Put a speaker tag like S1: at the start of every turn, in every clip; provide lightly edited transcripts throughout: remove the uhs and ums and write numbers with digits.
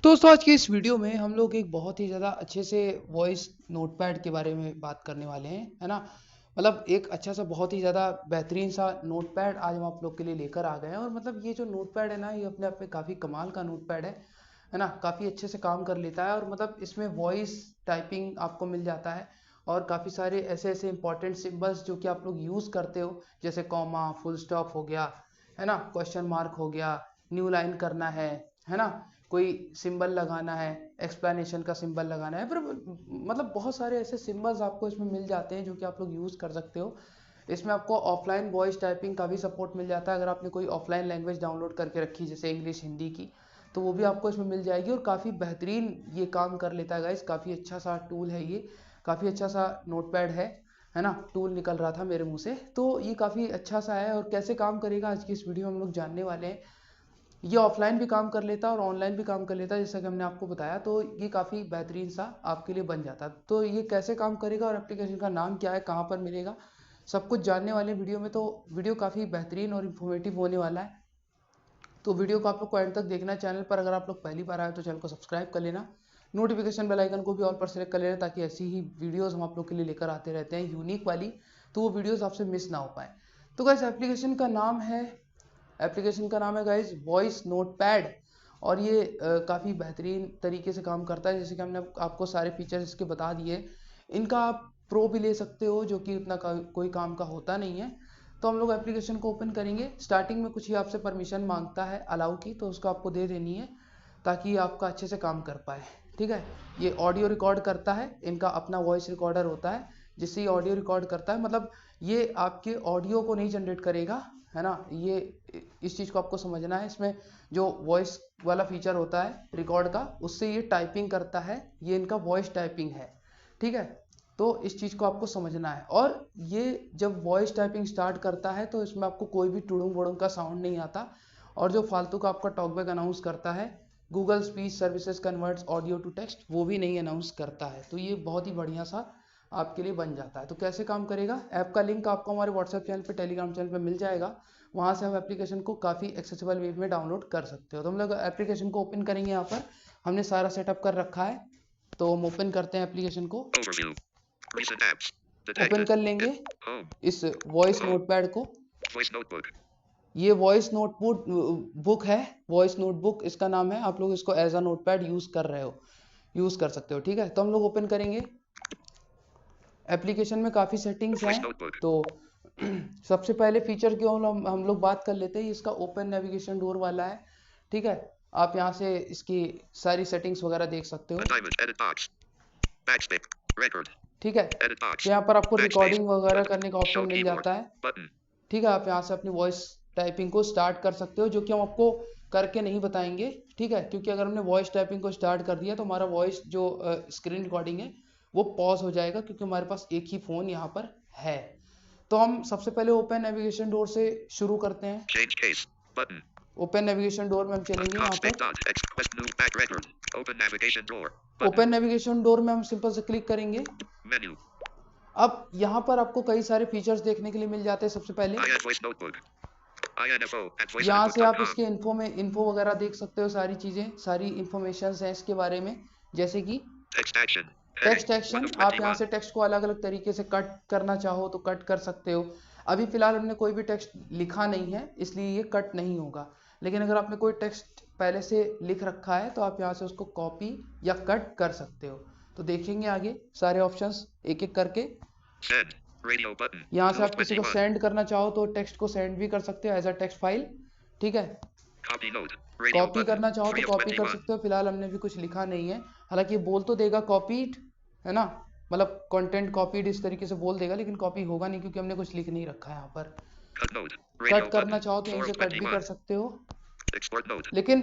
S1: तो दोस्तों आज की इस वीडियो में हम लोग एक बहुत ही ज़्यादा अच्छे से वॉइस नोटपैड के बारे में बात करने वाले हैं, है ना। मतलब एक अच्छा सा बहुत ही ज़्यादा बेहतरीन सा नोटपैड आज हम आप लोग के लिए लेकर आ गए हैं। और मतलब ये जो नोटपैड है ना, ये अपने आप में काफ़ी कमाल का नोटपैड है ना। काफ़ी अच्छे से काम कर लेता है और मतलब इसमें वॉइस टाइपिंग आपको मिल जाता है। और काफ़ी सारे ऐसे ऐसे इंपॉर्टेंट सिंबल्स जो कि आप लोग यूज़ करते हो, जैसे कॉमा, फुल स्टॉप हो गया, है ना, क्वेश्चन मार्क हो गया, न्यू लाइन करना है ना, कोई सिंबल लगाना है, एक्सप्लेनेशन का सिंबल लगाना है, पर मतलब बहुत सारे ऐसे सिंबल्स आपको इसमें मिल जाते हैं जो कि आप लोग यूज़ कर सकते हो। इसमें आपको ऑफलाइन वॉइस टाइपिंग का भी सपोर्ट मिल जाता है। अगर आपने कोई ऑफलाइन लैंग्वेज डाउनलोड करके रखी जैसे इंग्लिश, हिंदी की, तो वो भी आपको इसमें मिल जाएगी। और काफ़ी बेहतरीन ये काम कर लेता है गाइस। काफ़ी अच्छा सा टूल है ये, काफ़ी अच्छा सा नोटपैड है ना। टूल निकल रहा था मेरे मुंह से, तो ये काफ़ी अच्छा सा है। और कैसे काम करेगा आज की इस वीडियो में हम लोग जानने वाले हैं। ये ऑफलाइन भी काम कर लेता है और ऑनलाइन भी काम कर लेता है, जैसा कि हमने आपको बताया। तो ये काफ़ी बेहतरीन सा आपके लिए बन जाता है। तो ये कैसे काम करेगा और एप्लीकेशन का नाम क्या है, कहाँ पर मिलेगा, सब कुछ जानने वाले वीडियो में। तो वीडियो काफ़ी बेहतरीन और इन्फॉर्मेटिव होने वाला है। तो वीडियो को आप लोग को एंड तक देखना है। चैनल पर अगर आप लोग पहली बार आए तो चैनल को सब्सक्राइब कर लेना, नोटिफिकेशन बेल आइकन को भी ऑल पर सेलेक्ट कर लेना, ताकि ऐसी ही वीडियोस हम आप लोग के लिए लेकर आते रहते हैं यूनिक वाली, तो वो वीडियोस आपसे मिस ना हो पाए। तो गाइस एप्लीकेशन का नाम है गाइस वॉइस नोटपैड। और ये काफ़ी बेहतरीन तरीके से काम करता है। जैसे कि हमने आपको सारे फीचर्स इसके बता दिए। इनका आप प्रो भी ले सकते हो, जो कि उतना कोई काम का होता नहीं है। तो हम लोग एप्लीकेशन को ओपन करेंगे। स्टार्टिंग में कुछ ही आपसे परमिशन मांगता है अलाउ की, तो उसको आपको दे देनी है, ताकि आपका अच्छे से काम कर पाए। ठीक है। ये ऑडियो रिकॉर्ड करता है, इनका अपना वॉइस रिकॉर्डर होता है, जिससे ये ऑडियो रिकॉर्ड करता है। मतलब ये आपके ऑडियो को नहीं जनरेट करेगा, है ना। ये इस चीज़ को आपको समझना है। इसमें जो वॉइस वाला फीचर होता है रिकॉर्ड का, उससे ये टाइपिंग करता है। ये इनका वॉइस टाइपिंग है। ठीक है। तो इस चीज़ को आपको समझना है। और ये जब वॉइस टाइपिंग स्टार्ट करता है तो इसमें आपको कोई भी टुड़ुंग वुड़ुंग का साउंड नहीं आता। और जो फालतू का आपका टॉकबैक अनाउंस करता है, Google speech services converts audio to text, वो भी नहीं अनाउंस करता है। तो ये बहुत ही बढ़िया सा आपके लिए बन जाता है। तो कैसे काम करेगा, ऐप का लिंक आपको हमारे व्हाट्सएप चैनल पे, टेलीग्राम चैनल पे मिल जाएगा। वहाँ से हम एप्लीकेशन को काफ़ी एक्सेसिबल वे में डाउनलोड कर सकते हो। तो हम लोग एप्लीकेशन को ओपन करेंगे। यहाँ पर हमने सारा सेटअप कर रखा है, तो हम ओपन करते हैं एप्लीकेशन को। ओपन कर लेंगे इस वॉइस नोटपैड को। ये वॉइस नोटबुक बुक है, वॉइस नोटबुक इसका नाम है। आप लोग इसको एज अ नोटपैड यूज कर रहे हो, यूज कर सकते हो। ठीक है। तो हम लोग ओपन करेंगे। एप्लीकेशन में काफ़ी सेटिंग्स हैं। तो सबसे पहले फीचर की हम लोग बात कर लेते हैं। इसका ओपन नेविगेशन डोर वाला है। ठीक है। आप यहाँ से इसकी सारी सेटिंग्स वगैरह देख सकते हो। ठीक है। तो यहाँ पर आपको रिकॉर्डिंग वगैरह करने का ऑप्शन मिल जाता है। ठीक है। आप यहाँ से अपनी वॉइस टाइपिंग को स्टार्ट कर सकते हो, जो कि हम आपको करके नहीं बताएंगे। ठीक है। क्योंकि अगर हमने वॉइस टाइपिंग को स्टार्ट कर दिया तो हमारा वॉइस जो स्क्रीन रिकॉर्डिंग है वो पॉज हो जाएगा, क्योंकि हमारे पास एक ही फ़ोन यहाँ पर है। तो हम सबसे पहले ओपन नेविगेशन डोर से शुरू करते हैं। ओपन नेविगेशन डोर में हम चलेंगे। यहाँ पर ओपन नेविगेशन डोर में हम सिंपल से क्लिक करेंगे। अब यहाँ पर आपको कई सारे फीचर्स देखने के लिए मिल जाते हैं। सबसे पहले यहाँ से आप इसके इन्फो वगैरह देख सकते हो। सारी चीज़ें, सारी इंफॉर्मेशन है इसके बारे में, जैसे कि टेक्स्ट एक्शन। आप यहाँ से टेक्स्ट को अलग अलग तरीके से कट करना चाहो तो कट कर सकते हो। अभी फिलहाल हमने कोई भी टेक्स्ट लिखा नहीं है, इसलिए ये कट नहीं होगा। लेकिन अगर आपने कोई टेक्स्ट पहले से लिख रखा है तो आप यहाँ से उसको कॉपी या कट कर सकते हो। तो देखेंगे आगे सारे ऑप्शंस एक एक करके। यहाँ से आप किसी को सेंड करना चाहो तो टेक्स्ट को सेंड भी कर सकते हो एज अ टेक्स्ट फाइल। ठीक है। कॉपी करना चाहो तो कॉपी कर सकते हो। फिलहाल हमने भी कुछ लिखा नहीं है, हालांकि ये बोल तो देगा कॉपीड, है ना। मतलब कंटेंट कॉपीड इस तरीके से बोल देगा, लेकिन कॉपी होगा नहीं, क्योंकि हमने कुछ लिख नहीं रखा है यहाँ पर। कट करना चाहो तो यहीं से कट भी कर सकते हो। लेकिन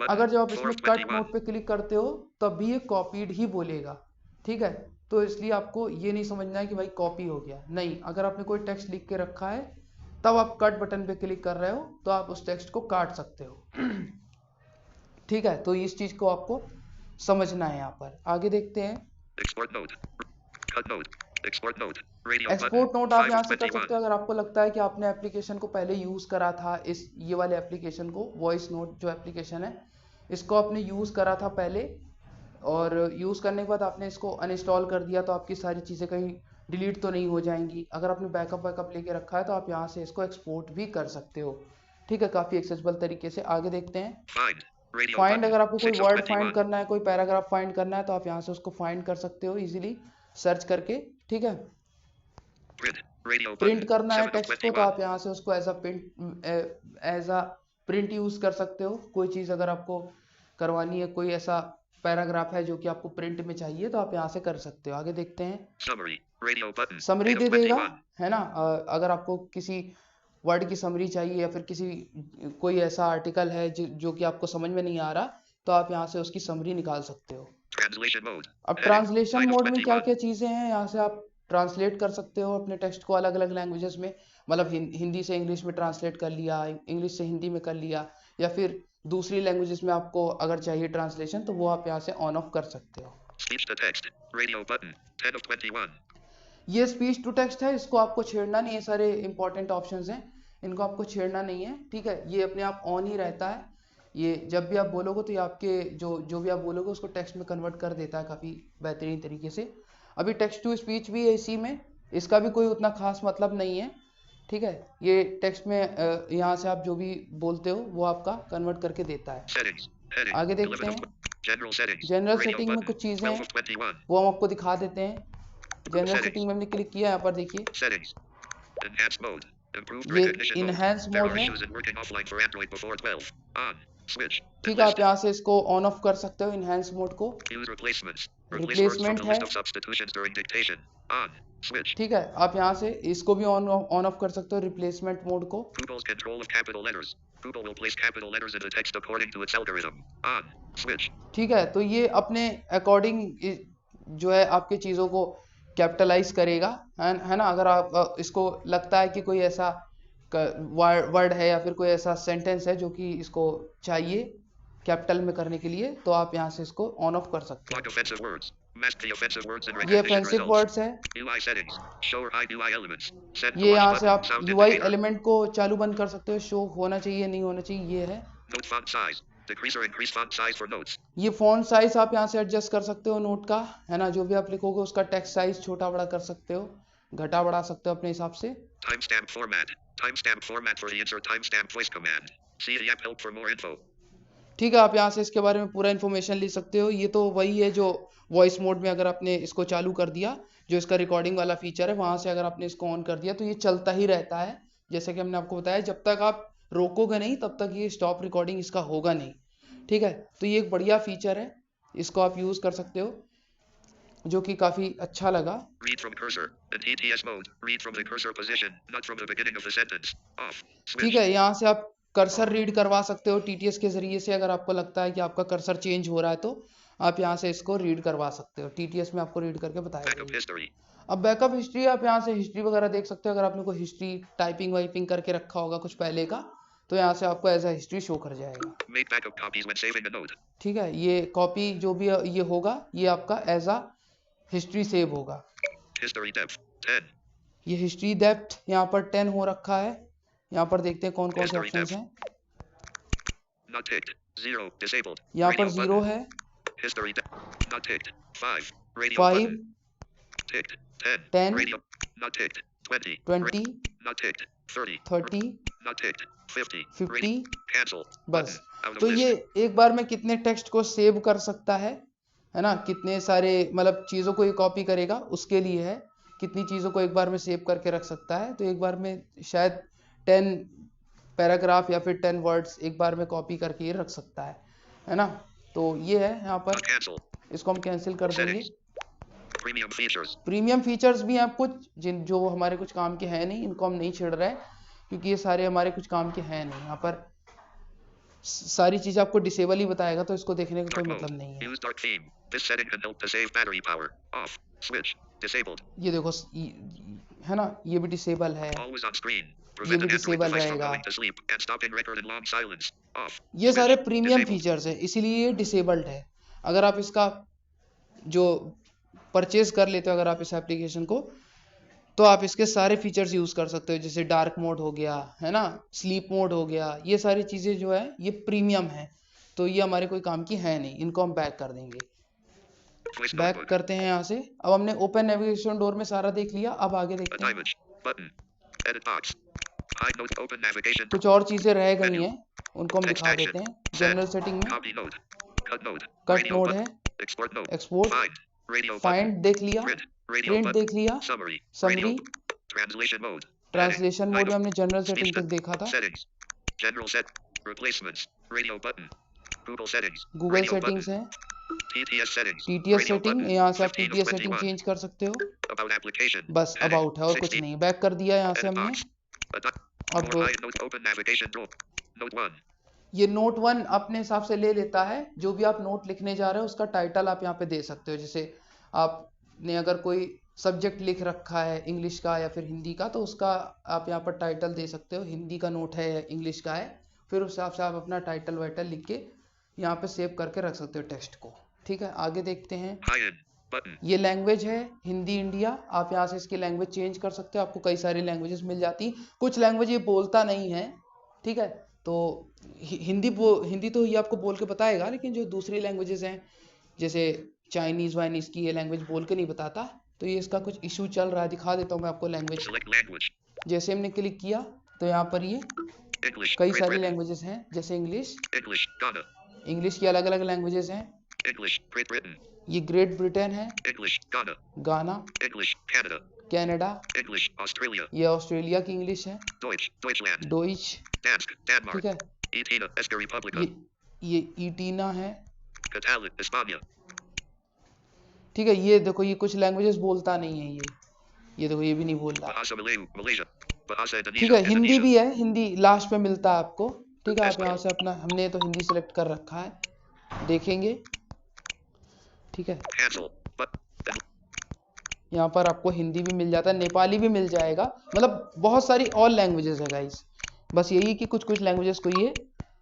S1: अगर जब आप इसमें कट मोड पे क्लिक करते हो तब भी ये कॉपीड ही बोलेगा। ठीक है। तो इसलिए आपको ये नहीं समझना है कि भाई कॉपी हो गया, नहीं। अगर आपने कोई टेक्स्ट लिख के रखा है तब आप कट बटन पे क्लिक कर रहे हो तो आप उस टेक्स्ट को काट सकते हो। ठीक है। तो इस चीज को आपको समझना है। यहाँ पर आगे देखते हैं। एक्सपोर्ट नोट आप यहाँ से कर सकते हो अगर आपको लगता है कि आपने एप्लीकेशन को पहले यूज करा था, इस ये वाले एप्लीकेशन को, वॉइस नोट जो एप्लीकेशन है, इसको आपने यूज़ करा था पहले और यूज़ करने के बाद आपने इसको अनइंस्टॉल कर दिया तो आपकी सारी चीज़ें कहीं डिलीट तो नहीं हो जाएंगी। अगर आपने बैकअप लेके रखा है तो आप यहाँ से इसको एक्सपोर्ट भी कर सकते हो। ठीक है, काफ़ी एक्सेसिबल तरीके से। आगे देखते हैं फाइंड। अगर आपको कोई वर्ड फाइंड करना है, कोई पैराग्राफ फाइंड करना है तो आप यहाँ से उसको फाइंड कर सकते हो इजीली सर्च करके। ठीक है, प्रिंट करना है टेक्स्ट को तो आप यहाँ से उसको एज अ प्रिंट यूज कर सकते हो। कोई चीज़ अगर आपको करवानी है, कोई ऐसा पैराग्राफ है जो कि आपको प्रिंट में चाहिए तो आप यहाँ से कर सकते हो। आगे देखते हैं, समरी दे देगा है ना। अगर आपको किसी वर्ड की समरी चाहिए या फिर कोई ऐसा आर्टिकल है जो कि आपको समझ में नहीं आ रहा तो आप यहाँ से उसकी समरी निकाल सकते हो। अब ट्रांसलेशन मोड में क्या क्या चीज़ें हैं, यहाँ से आप ट्रांसलेट कर सकते हो अपने टेक्स्ट को अलग अलग लैंग्वेजेस में। मतलब हिंदी से इंग्लिश में ट्रांसलेट कर लिया, इंग्लिश से हिंदी में कर लिया, या फिर दूसरी लैंग्वेजेस में आपको अगर चाहिए ट्रांसलेशन तो वो आप यहाँ से ऑन ऑफ कर सकते हो। ये स्पीच टू टेक्स्ट है, इसको आपको छेड़ना नहीं है। सारे इंपॉर्टेंट ऑप्शंस हैं, इनको आपको छेड़ना नहीं है। ठीक है, ये अपने आप ऑन ही रहता है। ये जब भी आप बोलोगे तो ये आपके जो भी आप बोलोगे उसको टेक्स्ट में कन्वर्ट कर देता है काफ़ी बेहतरीन तरीके से। अभी टेक्स्ट टू स्पीच भी है इसी में, इसका भी कोई उतना खास मतलब नहीं है। ठीक है, ये टेक्स्ट में यहाँ से आप जो भी बोलते हो वो आपका कन्वर्ट करके देता है। आगे देखते हैं, जनरल सेटिंग में कुछ चीज़ें हैं वो हम आपको दिखा देते हैं। जनरल सेटिंग में हमने क्लिक किया, यहाँ पर देखिए ये इनहेंस मोड है। ठीक है, आप यहाँ से इसको ऑन ऑफ कर सकते हो इनहेंस मोड को। रिप्लेसमेंट है। ठीक है, आप यहाँ से इसको भी ऑन ऑफ कर सकते हो रिप्लेसमेंट मोड को। ठीक है, तो ये अपने अकॉर्डिंग जो है आपके चीज़ों को कैपिटलाइज करेगा, है ना। अगर आप इसको लगता है कि कोई ऐसा वर्ड है या फिर कोई ऐसा सेंटेंस है जो कि इसको चाहिए कैपिटल में करने के लिए तो आप यहाँ से इसको ऑन ऑफ कर सकते हो। ये ऑफेंसिव वर्ड्स है। ये यहाँ से आप UI एलिमेंट को चालू बंद कर सकते हो, शो होना चाहिए नहीं होना चाहिए, ये है। ये फॉन्ट साइज आप यहाँ से एडजस्ट कर सकते हो नोट का, है ना। जो भी आप लिखोगे उसका टेक्स्ट साइज छोटा बड़ा कर सकते हो, घटा बढ़ा सकते हो अपने हिसाब से। ठीक है, आप यहाँ से इसके बारे में पूरा इन्फॉर्मेशन ले सकते हो। ये तो वही है जो वॉइस मोड में अगर आपने इसको चालू कर दिया, जो इसका रिकॉर्डिंग वाला फीचर है, वहां से अगर आपने इसको ऑन कर दिया तो ये चलता ही रहता है। जैसे कि हमने आपको बताया, जब तक आप रोकोगे नहीं तब तक ये स्टॉप रिकॉर्डिंग इसका होगा नहीं। ठीक है, तो ये एक बढ़िया फीचर है, इसको आप यूज कर सकते हो, जो कि काफी अच्छा लगा। ठीक है, यहाँ से आप कर्सर रीड करवा सकते हो TTS के जरिए से। अगर आपको लगता है कि आपका कर्सर चेंज हो रहा है तो आप यहाँ से इसको रीड करवा सकते हो। TTS में आपको रीड करके बताएगा। अब बैकअप हिस्ट्री, आप यहाँ से हिस्ट्री वगैरह देख सकते हो। अगर आपने कोई हिस्ट्री टाइपिंग वाइपिंग करके रखा होगा कुछ पहले का तो यहाँ से आपको एज अ हिस्ट्री शो कर जाएगा। ठीक है, ये कॉपी जो भी ये होगा ये आपका एज अ हिस्ट्री सेव होगा। ये हिस्ट्री डेप्थ यहाँ पर 10 हो रखा है। यहाँ पर देखते हैं कौन कौन से ऑप्शंस हैं। यहाँ पर 0 है, 5, 10, 20, 30, 50। बस, तो ये एक बार में कितने टेक्स्ट को सेव कर सकता है ना। कितने सारे मतलब चीज़ों को ये कॉपी करेगा उसके लिए है, कितनी चीज़ों को एक बार में सेव करके रख सकता है। तो एक बार में शायद 10 पैराग्राफ या फिर 10 वर्ड्स एक बार में कॉपी करके ये रख सकता है ना। तो ये है यहाँ पर, इसको हम कैंसिल कर देंगे। प्रीमियम फीचर्स भी हैं कुछ जो हमारे कुछ काम के हैं नहीं, इनको हम नहीं छेड़ रहे हैं क्योंकि ये सारे हमारे कुछ काम के हैं नहीं। यहाँ पर सारी चीज़ आपको डिसेबल ही बताएगा तो इसको देखने का कोई मतलब नहीं है। ये देखो है ना, ये भी डिसेबल है, ये भी डिसेबल रहेगा। ये सारे प्रीमियम फीचर्स है इसीलिए ये डिसेबल्ड है। अगर आप इसका जो परचेज कर लेते हो, अगर आप इस एप्लीकेशन को, तो आप इसके सारे फीचर्स यूज कर सकते हो। जैसे डार्क मोड हो गया, है ना, स्लीप मोड हो गया, ये सारी चीजें जो है ये प्रीमियम है। तो ये हमारे कोई काम की है नहीं, इनको हम बैक कर देंगे।
S2: Voice
S1: back
S2: notebook.
S1: करते हैं यहाँ से। अब हमने ओपन नेविगेशन डोर में सारा देख लिया, अब आगे
S2: A
S1: देखते हैं।
S2: image. Button. Edit box. Hide note. Open navigation.
S1: कुछ और चीजें रह गई
S2: Menu.
S1: हैं, उनको हम
S2: Text
S1: दिखा
S2: action.
S1: देते हैं।
S2: Set.
S1: जनरल सेटिंग में
S2: Copy node. Cut node.
S1: Cut
S2: Radio
S1: mode
S2: button.
S1: है,
S2: Export node.
S1: Export,
S2: Find. Radio button.
S1: Find देख लिया,
S2: Print. Radio
S1: print
S2: button.
S1: देख लिया,
S2: Summary.
S1: Summary,
S2: Radio. Translation mode. Heading.
S1: Translation mode में
S2: Title.
S1: हमने general
S2: Speech
S1: setting
S2: to-
S1: तक देखा था।
S2: Settings. General set. Replacements. Radio button. Google settings.
S1: Google
S2: Radio
S1: settings
S2: button.
S1: है,
S2: TTS settings.
S1: TTS
S2: Radio
S1: setting,
S2: button.
S1: यहाँ से आप
S2: 15 of
S1: TTS setting
S2: 21.
S1: Change कर सकते हो।
S2: About application.
S1: बस
S2: Heading.
S1: अबाउट है और कुछ
S2: 60.
S1: नहीं। बैक कर दिया यहाँ से
S2: Edit
S1: हमने।
S2: box. More
S1: अब
S2: hide note. Open navigation drawer. Note 1.
S1: ये नोट 1 अपने हिसाब से ले लेता है, जो भी आप नोट लिखने जा रहे हो उसका टाइटल आप यहाँ पे दे सकते हो। जैसे आपने अगर कोई सब्जेक्ट लिख रखा है इंग्लिश का या फिर हिंदी का, तो उसका आप यहाँ पर टाइटल दे सकते हो। हिंदी का नोट है या इंग्लिश का है, फिर उस हिसाब से आप अपना टाइटल वाइटल लिख के यहाँ पे सेव करके रख सकते हो टेक्स्ट को। ठीक है, आगे देखते हैं।
S2: Hide button.
S1: ये लैंग्वेज है हिंदी इंडिया, आप यहाँ से इसकी लैंग्वेज चेंज कर सकते हो। आपको कई सारी लैंग्वेजेस मिल जाती, कुछ लैंग्वेज ये बोलता नहीं है। ठीक है, तो हिंदी तो ये आपको बोल के बताएगा, लेकिन जो दूसरी लैंग्वेजेस हैं जैसे चाइनीज़ वाइनीज़ की, ये लैंग्वेज बोल के नहीं बताता। तो ये इसका कुछ इशू चल रहा है, दिखा देता हूँ मैं आपको लैंग्वेज।
S2: Select language.
S1: जैसे हमने क्लिक किया तो यहाँ पर ये
S2: English.
S1: कई
S2: Great
S1: सारी
S2: Britain.
S1: लैंग्वेजेस हैं, जैसे इंग्लिश,
S2: English. Ghana.
S1: इंग्लिश की अलग अलग लैंग्वेजेस हैं।
S2: English. Great Britain.
S1: ये ग्रेट ब्रिटेन है,
S2: English. Ghana.
S1: गाना,
S2: English. Canada.
S1: Canada,
S2: English. Australia.
S1: ये ऑस्ट्रेलिया की इंग्लिश है,
S2: Deutsch. Deutschland.
S1: Deutsch.
S2: Dansk. Denmark.
S1: ठीक है,
S2: Etina. Eska Republica.
S1: ये ईटीना है।
S2: Catalan. España.
S1: ठीक है, ये देखो ये कुछ लैंग्वेजेस बोलता नहीं है ये देखो ये भी नहीं बोल रहा।
S2: Bahasa Malayu. Malaysia. Bahasa
S1: ठीक
S2: Indonesia.
S1: है, हिंदी
S2: Indonesia.
S1: भी है, हिंदी लास्ट में मिलता है आपको। ठीक है, आप यहाँ से अपना, हमने तो हिंदी सेलेक्ट कर रखा है, देखेंगे। ठीक है,
S2: Cancel. But.
S1: यहाँ पर आपको हिंदी भी मिल जाता है, नेपाली भी मिल जाएगा, मतलब बहुत सारी और लैंग्वेजेस है गाइस। बस यही कि कुछ कुछ लैंग्वेजेस को ये,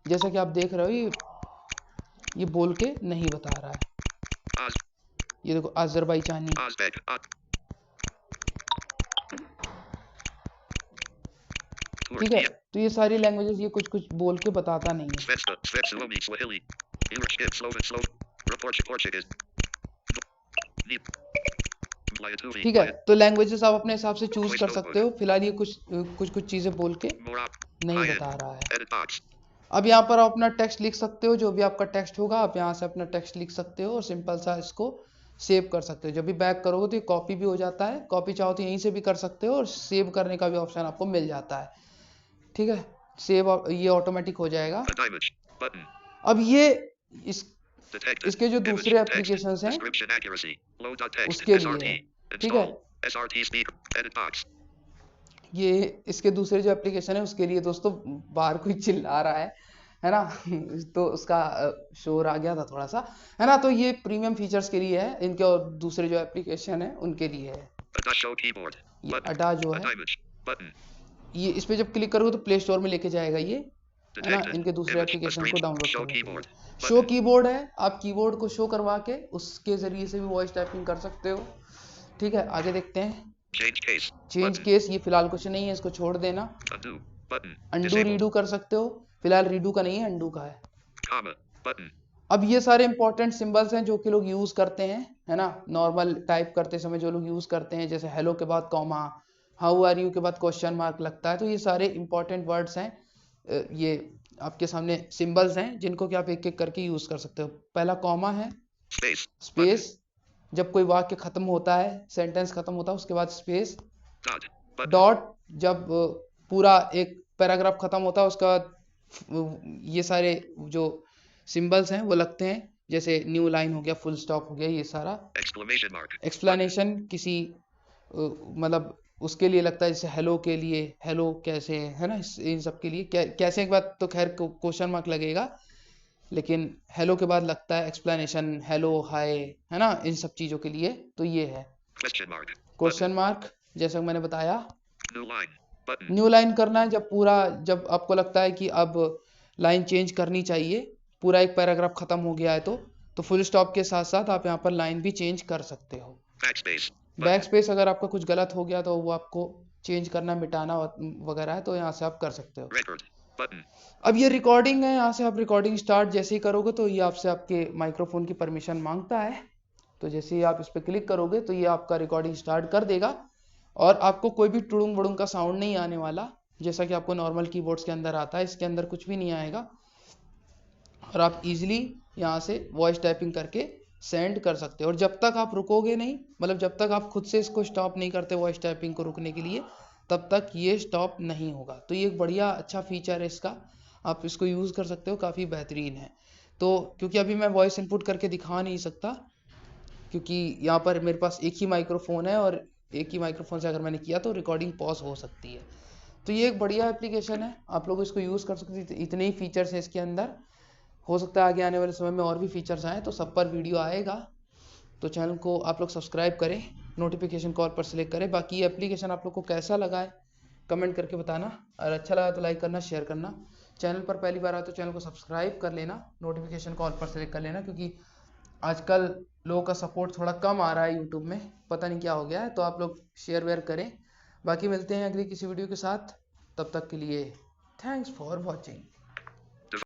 S1: जैसा कि आप देख रहे हो, ये बोल के नहीं बता रहा है।
S2: Oz.
S1: ये देखो अजरबैजानी।
S2: Uzbek.
S1: ठीक है,
S2: Turkiya.
S1: तो ये सारी लैंग्वेजेस ये कुछ कुछ बोल के बताता नहीं है।
S2: Svenska. Swahili. Swahili. English. Sloven. Portuguese.
S1: ठीक है, तो लैंग्वेजेस आप अपने हिसाब से चूज कर सकते हो। फिलहाल ये कुछ चीजें बोल के नहीं बता रहा है। अब यहाँ पर आप अपना टेक्स्ट लिख सकते हो, जो भी आपका टेक्स्ट होगा आप यहाँ से अपना टेक्स्ट लिख सकते हो और सिंपल सा इसको सेव कर सकते हो। जब भी बैक करोगे तो ये कॉपी भी हो जाता है, कॉपी चाहो तो यहीं से भी कर सकते हो और सेव करने का भी ऑप्शन आपको मिल जाता है। ठीक है, सेव ये ऑटोमेटिक हो जाएगा। अब ये इसके जो दूसरे एप्लीकेशंस हैं उसके लिए है। ठीक है, ये इसके दूसरे जो एप्लीकेशन है उसके लिए दोस्तों बाहर कोई चिल्ला रहा है ना तो उसका शोर आ गया था थोड़ा सा, है ना। तो ये प्रीमियम फीचर्स के लिए है इनके, और दूसरे जो एप्लीकेशन है उनके लिए है। ये अडा जो है, ये इस पे जब क्लिक करोगे तो प्ले स्टोर में लेके जाएगा ये, है ना। इनके दूसरे एप्लीकेशन को डाउनलोड करो। शो कीबोर्ड है, आप कीबोर्ड को शो करवा के उसके जरिए से भी वॉइस टाइपिंग कर सकते हो। ठीक है, आगे देखते हैं। चेंज केस, ये फिलहाल कुछ नहीं है, इसको छोड़ देना। अंडू रीडू कर सकते हो, फिलहाल रीडू का नहीं है, अंडू का है। अब ये सारे इंपॉर्टेंट सिंबल्स हैं जो कि लोग यूज करते हैं, है ना। नॉर्मल टाइप करते समय जो लोग यूज करते हैं, जैसे हेलो के बाद कॉमा, हाउ आर यू के बाद क्वेश्चन मार्क लगता है। तो ये सारे इंपॉर्टेंट वर्ड्स हैं, ये आपके सामने सिंबल्स हैं जिनको कि आप एक एक करके यूज कर सकते हो। पहला कॉमा है, स्पेस जब कोई वाक्य खत्म होता है, सेंटेंस खत्म होता है, उसके बाद स्पेस। डॉट जब पूरा एक पैराग्राफ खत्म होता है, उसके बाद ये सारे जो सिंबल्स हैं वो लगते हैं, जैसे न्यू लाइन हो गया, फुल स्टॉप हो गया, ये सारा। एक्सप्लेनेशन किसी मतलब उसके लिए लगता है, जैसे हेलो के लिए हेलो कैसे है ना, इन सब के लिए कैसे के बाद तो खैर क्वेश्चन मार्क लगेगा, लेकिन हेलो के बाद लगता है एक्सप्लेनेशन, हेलो हाय, है ना, इन सब चीजों के लिए। तो ये है क्वेश्चन मार्क, जैसा मैंने बताया। न्यू लाइन करना है जब आपको लगता है कि अब लाइन चेंज करनी चाहिए, पूरा एक पैराग्राफ खत्म हो गया है, तो फुल स्टॉप के साथ साथ आप यहाँ पर लाइन भी चेंज कर सकते हो। बैक स्पेस अगर आपका कुछ गलत हो गया तो वो आपको चेंज करना, मिटाना वगैरह है, तो यहाँ से आप कर सकते हो।
S2: Button.
S1: अब ये रिकॉर्डिंग है, यहाँ से आप रिकॉर्डिंग स्टार्ट जैसे ही करोगे तो ये आपसे आपके माइक्रोफोन की परमिशन मांगता है। तो जैसे ही आप इस पर क्लिक करोगे तो ये आपका रिकॉर्डिंग स्टार्ट कर देगा और आपको कोई भी टुड़ुंग वुड़ुंग का साउंड नहीं आने वाला, जैसा कि आपको नॉर्मल कीबोर्ड्स के अंदर आता है। इसके अंदर कुछ भी नहीं आएगा और आप इजीली यहाँ से वॉइस टाइपिंग करके सेंड कर सकते हो। और जब तक आप रुकोगे नहीं, मतलब जब तक आप खुद से इसको स्टॉप नहीं करते वॉइस टाइपिंग को रुकने के लिए, तब तक ये स्टॉप नहीं होगा। तो ये एक बढ़िया अच्छा फीचर है इसका, आप इसको यूज़ कर सकते हो, काफ़ी बेहतरीन है। तो क्योंकि अभी मैं वॉइस इनपुट करके दिखा नहीं सकता, क्योंकि यहाँ पर मेरे पास एक ही माइक्रोफोन है और एक ही माइक्रोफोन से अगर मैंने किया तो रिकॉर्डिंग पॉज हो सकती है। तो ये एक बढ़िया एप्लीकेशन है, आप लोग इसको यूज़ कर सकते हैं। इतने ही फीचर्स हैं इसके अंदर, हो सकता है आगे आने वाले समय में और भी फीचर्स आए, तो सब पर वीडियो आएगा। तो चैनल को आप लोग सब्सक्राइब करें, नोटिफिकेशन कॉल पर सेलेक्ट करें। बाकी ये एप्लीकेशन आप लोग को कैसा लगा है कमेंट करके बताना, और अच्छा लगा तो लाइक करना, शेयर करना। चैनल पर पहली बार आए तो चैनल को सब्सक्राइब कर लेना, नोटिफिकेशन कॉल पर सेलेक्ट कर लेना, क्योंकि आजकल लोगों का सपोर्ट थोड़ा कम आ रहा है यूट्यूब में, पता नहीं क्या हो गया है। तो आप लोग शेयर वेयर करें। बाकी मिलते हैं अगली किसी वीडियो के साथ, तब तक के लिए थैंक्स फॉर वॉचिंग।